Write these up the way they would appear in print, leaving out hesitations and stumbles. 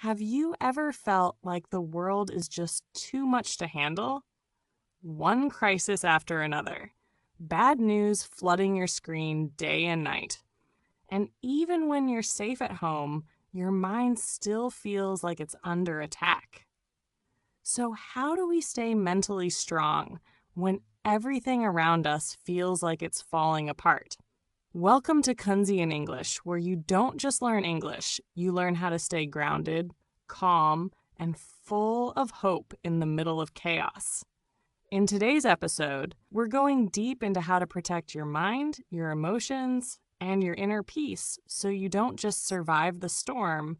Have you ever felt like the world is just too much to handle? One crisis after another. Bad news flooding your screen day and night. And even when you're safe at home, your mind still feels like it's under attack. So, how do we stay mentally strong when everything around us feels like it's falling apart? Welcome to Kunzy In English, where you don't just learn English, you learn how to stay grounded, calm, and full of hope in the middle of chaos. In today's episode, we're going deep into how to protect your mind, your emotions, and your inner peace so you don't just survive the storm,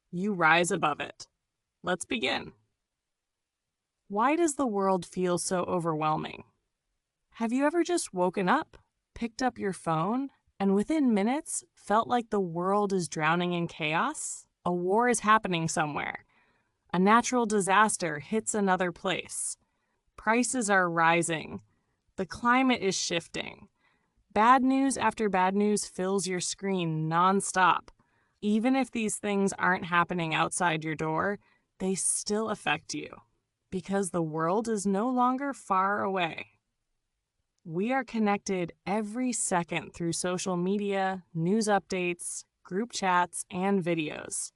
you rise above it. Let's begin. Why does the world feel so overwhelming? Have you ever just woken up, picked up your phone, and within minutes felt like the world is drowning in chaos? A war is happening somewhere. A natural disaster hits another place. Prices are rising. The climate is shifting. Bad news after bad news fills your screen nonstop. Even if these things aren't happening outside your door, they still affect you because the world is no longer far away. We are connected every second through social media, news updates, group chats, and videos.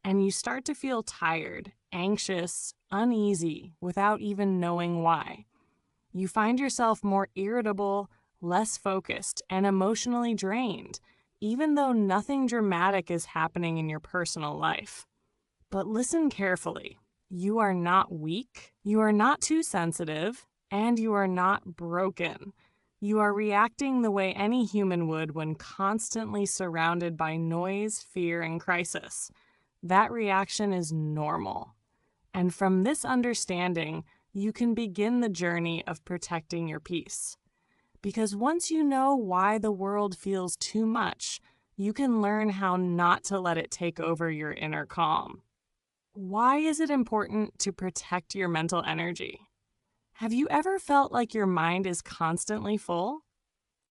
And you start to feel tired, anxious, uneasy without even knowing why. You find yourself more irritable, less focused, and emotionally drained, even though nothing dramatic is happening in your personal life. But listen carefully. You are not weak, you are not too sensitive, and you are not broken. You are reacting the way any human would when constantly surrounded by noise, fear, and crisis. That reaction is normal. And from this understanding, you can begin the journey of protecting your peace. Because once you know why the world feels too much, you can learn how not to let it take over your inner calm. Why is it important to protect your mental energy? Have you ever felt like your mind is constantly full?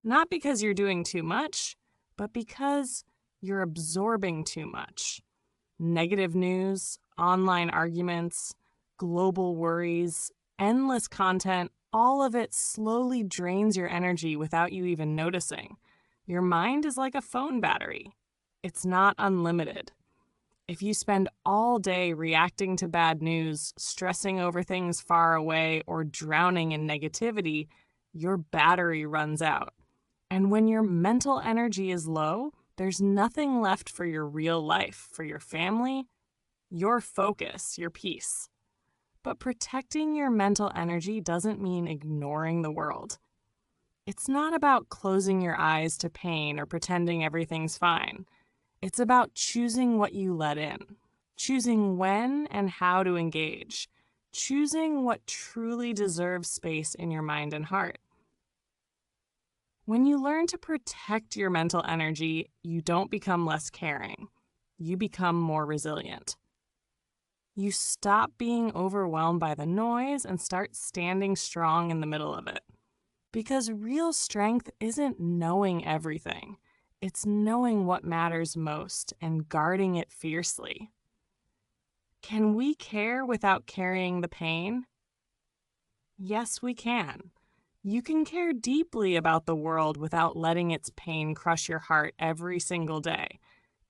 Not because you're doing too much, but because you're absorbing too much. Negative news, online arguments, global worries, endless content, all of it slowly drains your energy without you even noticing. Your mind is like a phone battery. It's not unlimited. If you spend all day reacting to bad news, stressing over things far away, or drowning in negativity, your battery runs out. And when your mental energy is low, there's nothing left for your real life, for your family, your focus, your peace. But protecting your mental energy doesn't mean ignoring the world. It's not about closing your eyes to pain or pretending everything's fine. It's about choosing what you let in, choosing when and how to engage, choosing what truly deserves space in your mind and heart. When you learn to protect your mental energy, you don't become less caring. You become more resilient. You stop being overwhelmed by the noise and start standing strong in the middle of it. Because real strength isn't knowing everything. It's knowing what matters most and guarding it fiercely. Can we care without carrying the pain? Yes, we can. You can care deeply about the world without letting its pain crush your heart every single day.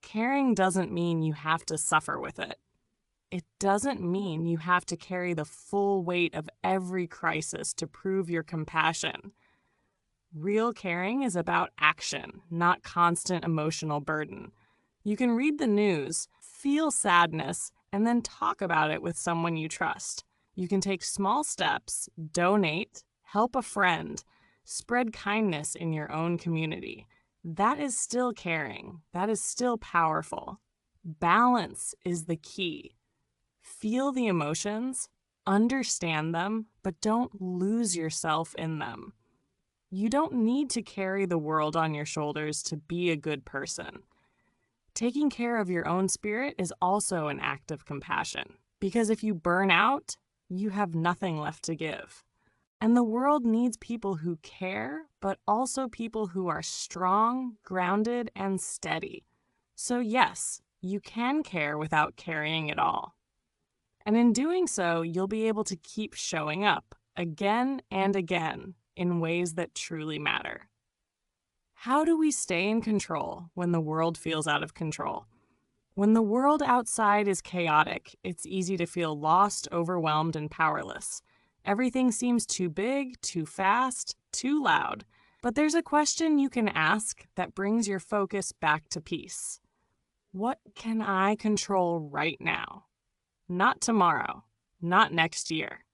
Caring doesn't mean you have to suffer with it. It doesn't mean you have to carry the full weight of every crisis to prove your compassion. Real caring is about action, not constant emotional burden. You can read the news, feel sadness, and then talk about it with someone you trust. You can take small steps, donate, help a friend, spread kindness in your own community. That is still caring. That is still powerful. Balance is the key. Feel the emotions, understand them, but don't lose yourself in them. You don't need to carry the world on your shoulders to be a good person. Taking care of your own spirit is also an act of compassion, because if you burn out, you have nothing left to give. And the world needs people who care, but also people who are strong, grounded, and steady. So yes, you can care without carrying it all. And in doing so, you'll be able to keep showing up again and again in ways that truly matter. How do we stay in control when the world feels out of control? When the world outside is chaotic, it's easy to feel lost, overwhelmed, and powerless. Everything seems too big, too fast, too loud. But there's a question you can ask that brings your focus back to peace. What can I control right now? Not tomorrow, not next year.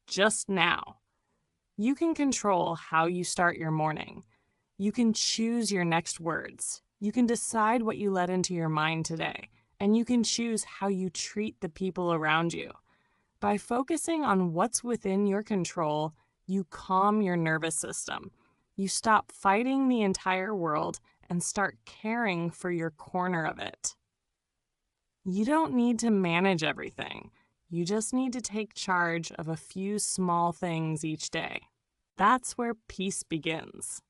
Just now. You can control how you start your morning. You can choose your next words. You can decide what you let into your mind today. And you can choose how you treat the people around you. By focusing on what's within your control, you calm your nervous system. You stop fighting the entire world and start caring for your corner of it. You don't need to manage everything. You just need to take charge of a few small things each day. That's where peace begins.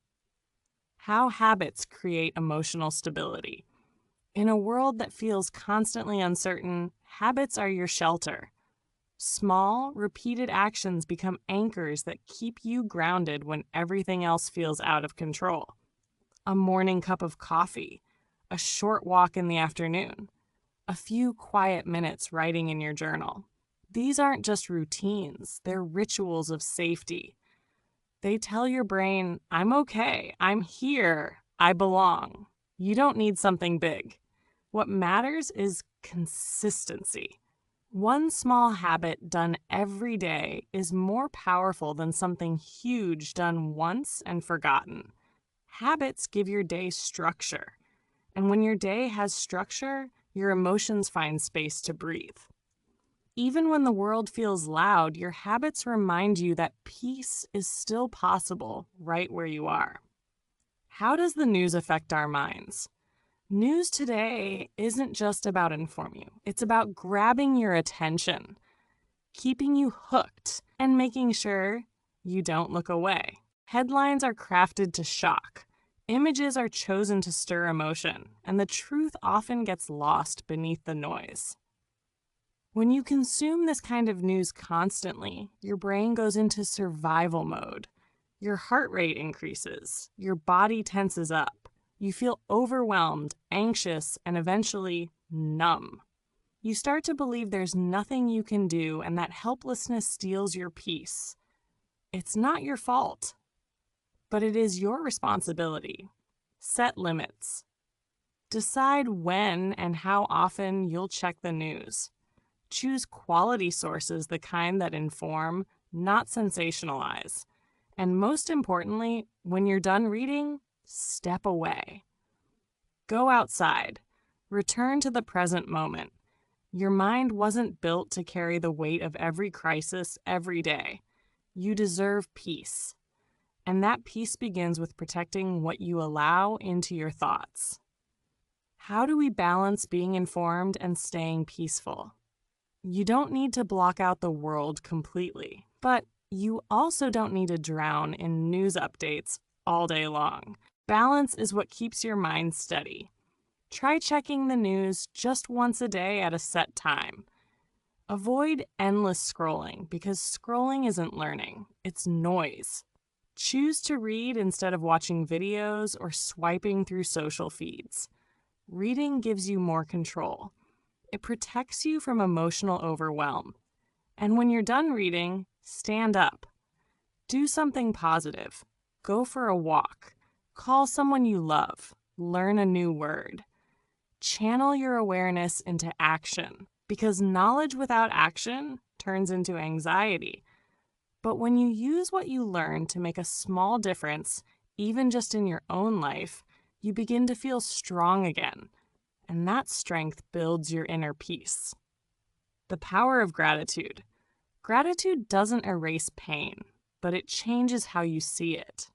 How habits create emotional stability. In a world that feels constantly uncertain, habits are your shelter. Small, repeated actions become anchors that keep you grounded when everything else feels out of control. A morning cup of coffee, a short walk in the afternoon, a few quiet minutes writing in your journal. These aren't just routines, they're rituals of safety. They tell your brain, I'm okay, I'm here, I belong. You don't need something big. What matters is consistency. One small habit done every day is more powerful than something huge done once and forgotten. Habits give your day structure. And when your day has structure, your emotions find space to breathe. Even when the world feels loud, your habits remind you that peace is still possible right where you are. How does the news affect our minds? News today isn't just about informing you. It's about grabbing your attention, keeping you hooked, and making sure you don't look away. Headlines are crafted to shock. Images are chosen to stir emotion, and the truth often gets lost beneath the noise. When you consume this kind of news constantly, your brain goes into survival mode. Your heart rate increases, your body tenses up, you feel overwhelmed, anxious, and eventually numb. You start to believe there's nothing you can do, and that helplessness steals your peace. It's not your fault, but it is your responsibility. Set limits. Decide when and how often you'll check the news. Choose quality sources, the kind that inform, not sensationalize. And most importantly, when you're done reading, step away. Go outside. Return to the present moment. Your mind wasn't built to carry the weight of every crisis every day. You deserve peace. And that peace begins with protecting what you allow into your thoughts. How do we balance being informed and staying peaceful? You don't need to block out the world completely, but you also don't need to drown in news updates all day long. Balance is what keeps your mind steady. Try checking the news just once a day at a set time. Avoid endless scrolling because scrolling isn't learning, it's noise. Choose to read instead of watching videos or swiping through social feeds. Reading gives you more control. It protects you from emotional overwhelm. And when you're done reading, stand up. Do something positive. Go for a walk. Call someone you love. Learn a new word. Channel your awareness into action, because knowledge without action turns into anxiety. But when you use what you learn to make a small difference, even just in your own life, you begin to feel strong again. And that strength builds your inner peace. The power of gratitude. Gratitude doesn't erase pain, but it changes how you see it.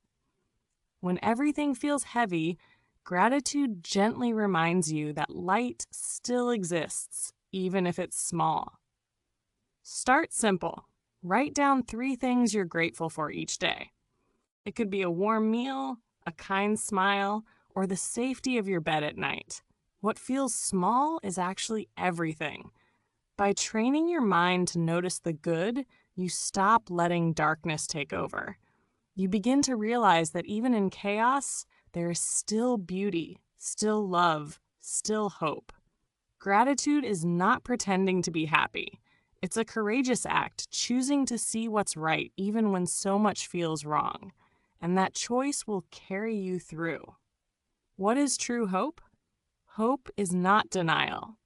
When everything feels heavy, gratitude gently reminds you that light still exists, even if it's small. Start simple. Write down 3 things you're grateful for each day. It could be a warm meal, a kind smile, or the safety of your bed at night. What feels small is actually everything. By training your mind to notice the good, you stop letting darkness take over. You begin to realize that even in chaos, there is still beauty, still love, still hope. Gratitude is not pretending to be happy. It's a courageous act, choosing to see what's right even when so much feels wrong. And that choice will carry you through. What is true hope? Hope is not denial.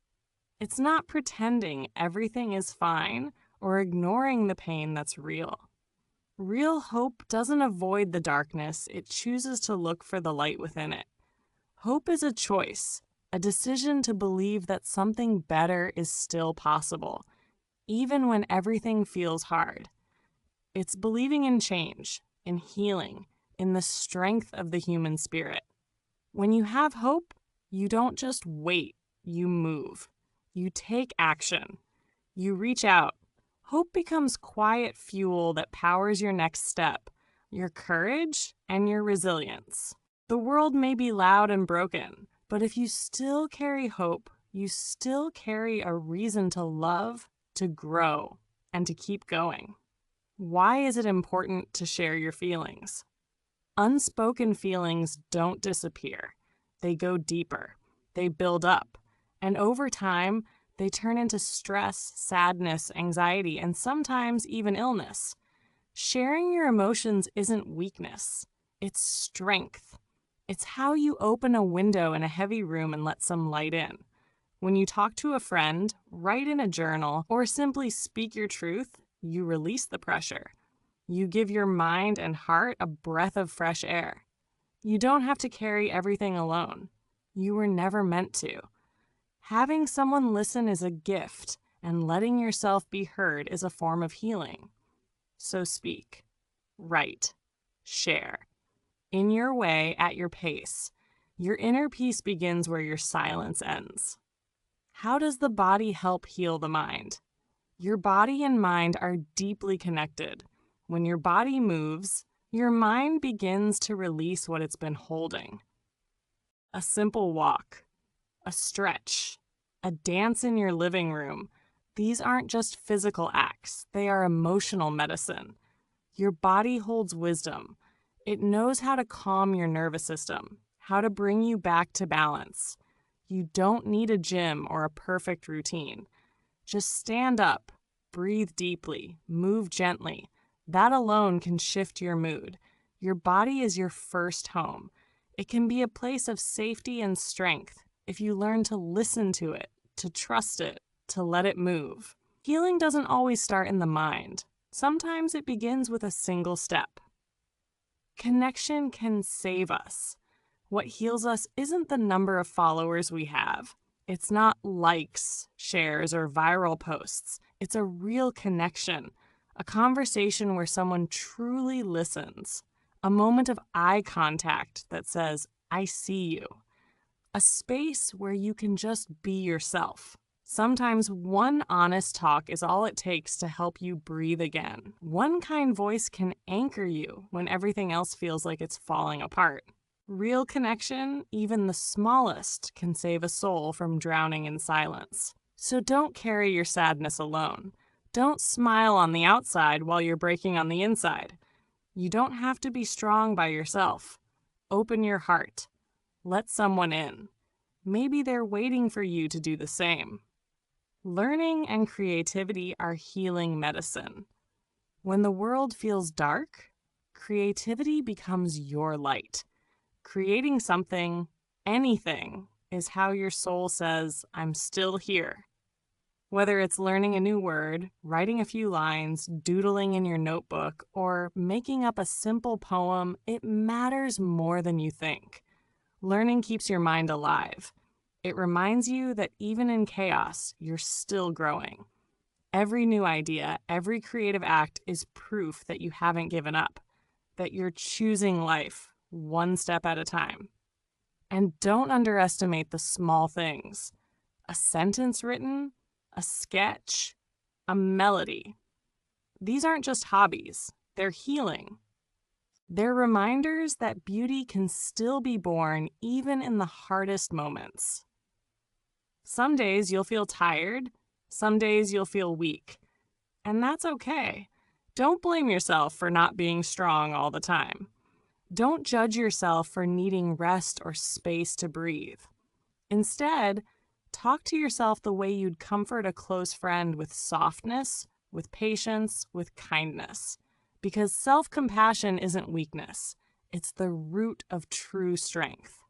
It's not pretending everything is fine or ignoring the pain that's real. Real hope doesn't avoid the darkness, it chooses to look for the light within it. Hope is a choice, a decision to believe that something better is still possible, even when everything feels hard. It's believing in change, in healing, in the strength of the human spirit. When you have hope, you don't just wait, you move. You take action. You reach out. Hope becomes quiet fuel that powers your next step, your courage, and your resilience. The world may be loud and broken, but if you still carry hope, you still carry a reason to love, to grow, and to keep going. Why is it important to share your feelings? Unspoken feelings don't disappear. They go deeper. They build up. And over time, they turn into stress, sadness, anxiety, and sometimes even illness. Sharing your emotions isn't weakness. It's strength. It's how you open a window in a heavy room and let some light in. When you talk to a friend, write in a journal, or simply speak your truth, you release the pressure. You give your mind and heart a breath of fresh air. You don't have to carry everything alone. You were never meant to. Having someone listen is a gift, and letting yourself be heard is a form of healing. So speak, write, share. In your way, at your pace. Your inner peace begins where your silence ends. How does the body help heal the mind? Your body and mind are deeply connected. When your body moves, your mind begins to release what it's been holding. A simple walk, a stretch, a dance in your living room. These aren't just physical acts, they are emotional medicine. Your body holds wisdom. It knows how to calm your nervous system, how to bring you back to balance. You don't need a gym or a perfect routine. Just stand up, breathe deeply, move gently. That alone can shift your mood. Your body is your first home. It can be a place of safety and strength if you learn to listen to it, to trust it, to let it move. Healing doesn't always start in the mind. Sometimes it begins with a single step. Connection can save us. What heals us isn't the number of followers we have. It's not likes, shares, or viral posts. It's a real connection, a conversation where someone truly listens, a moment of eye contact that says, I see you, a space where you can just be yourself. Sometimes one honest talk is all it takes to help you breathe again. One kind voice can anchor you when everything else feels like it's falling apart. Real connection, even the smallest, can save a soul from drowning in silence. So don't carry your sadness alone. Don't smile on the outside while you're breaking on the inside. You don't have to be strong by yourself. Open your heart. Let someone in. Maybe they're waiting for you to do the same. Learning and creativity are healing medicine. When the world feels dark, creativity becomes your light. Creating something, anything, is how your soul says, I'm still here. Whether it's learning a new word, writing a few lines, doodling in your notebook, or making up a simple poem, it matters more than you think. Learning keeps your mind alive. It reminds you that even in chaos, you're still growing. Every new idea, every creative act is proof that you haven't given up, that you're choosing life one step at a time. And don't underestimate the small things. A sentence written, a sketch, a melody. These aren't just hobbies, they're healing. They're reminders that beauty can still be born even in the hardest moments. Some days you'll feel tired, some days you'll feel weak, and that's okay. Don't blame yourself for not being strong all the time. Don't judge yourself for needing rest or space to breathe. Instead, talk to yourself the way you'd comfort a close friend, with softness, with patience, with kindness. Because self-compassion isn't weakness. It's the root of true strength.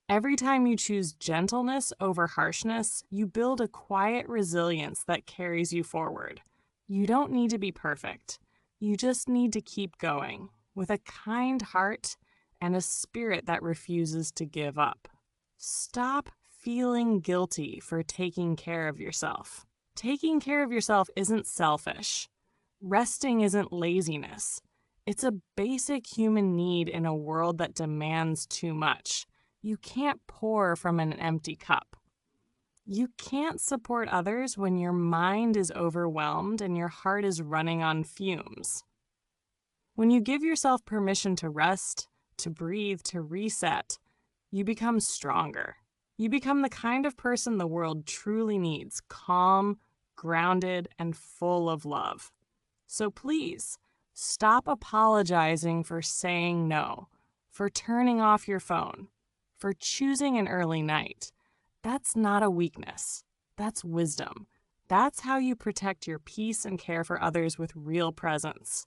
Every time you choose gentleness over harshness, you build a quiet resilience that carries you forward. You don't need to be perfect. You just need to keep going with a kind heart and a spirit that refuses to give up. Stop feeling guilty for taking care of yourself. Taking care of yourself isn't selfish. Resting isn't laziness. It's a basic human need in a world that demands too much. You can't pour from an empty cup. You can't support others when your mind is overwhelmed and your heart is running on fumes. When you give yourself permission to rest, to breathe, to reset, you become stronger. You become the kind of person the world truly needs, calm, grounded, and full of love. So please, stop apologizing for saying no, for turning off your phone, for choosing an early night. That's not a weakness. That's wisdom. That's how you protect your peace and care for others with real presence.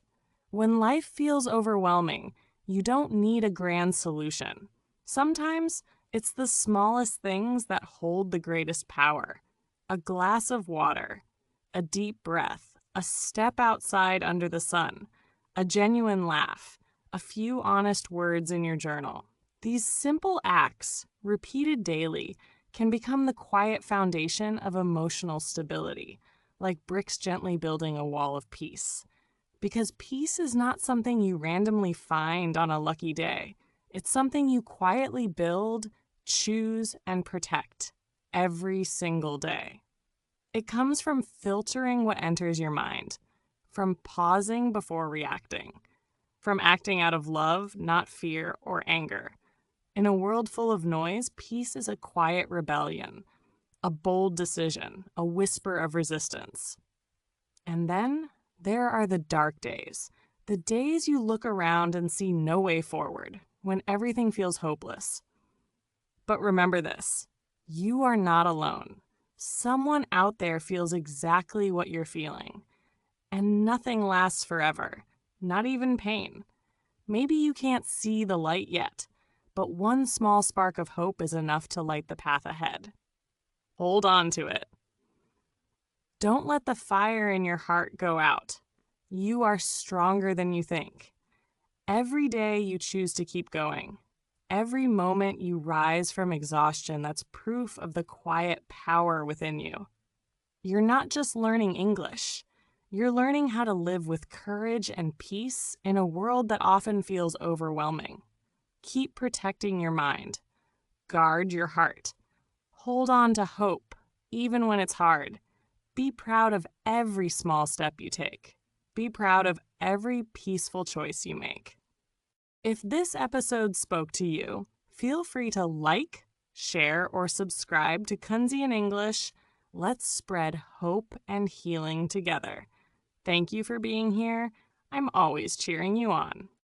When life feels overwhelming, you don't need a grand solution. Sometimes it's the smallest things that hold the greatest power. A glass of water, a deep breath, a step outside under the sun, a genuine laugh, a few honest words in your journal. These simple acts, repeated daily, can become the quiet foundation of emotional stability, like bricks gently building a wall of peace. Because peace is not something you randomly find on a lucky day. It's something you quietly build, choose, and protect every single day. It comes from filtering what enters your mind, from pausing before reacting, from acting out of love, not fear or anger. In a world full of noise, peace is a quiet rebellion, a bold decision, a whisper of resistance. And then there are the dark days, the days you look around and see no way forward, when everything feels hopeless. But remember this, you are not alone. Someone out there feels exactly what you're feeling. And nothing lasts forever, not even pain. Maybe you can't see the light yet, but one small spark of hope is enough to light the path ahead. Hold on to it. Don't let the fire in your heart go out. You are stronger than you think. Every day you choose to keep going. Every moment you rise from exhaustion, that's proof of the quiet power within you. You're not just learning English. You're learning how to live with courage and peace in a world that often feels overwhelming. Keep protecting your mind. Guard your heart. Hold on to hope, even when it's hard. Be proud of every small step you take. Be proud of every peaceful choice you make. If this episode spoke to you, feel free to like, share, or subscribe to Kunzy in English. Let's spread hope and healing together. Thank you for being here. I'm always cheering you on.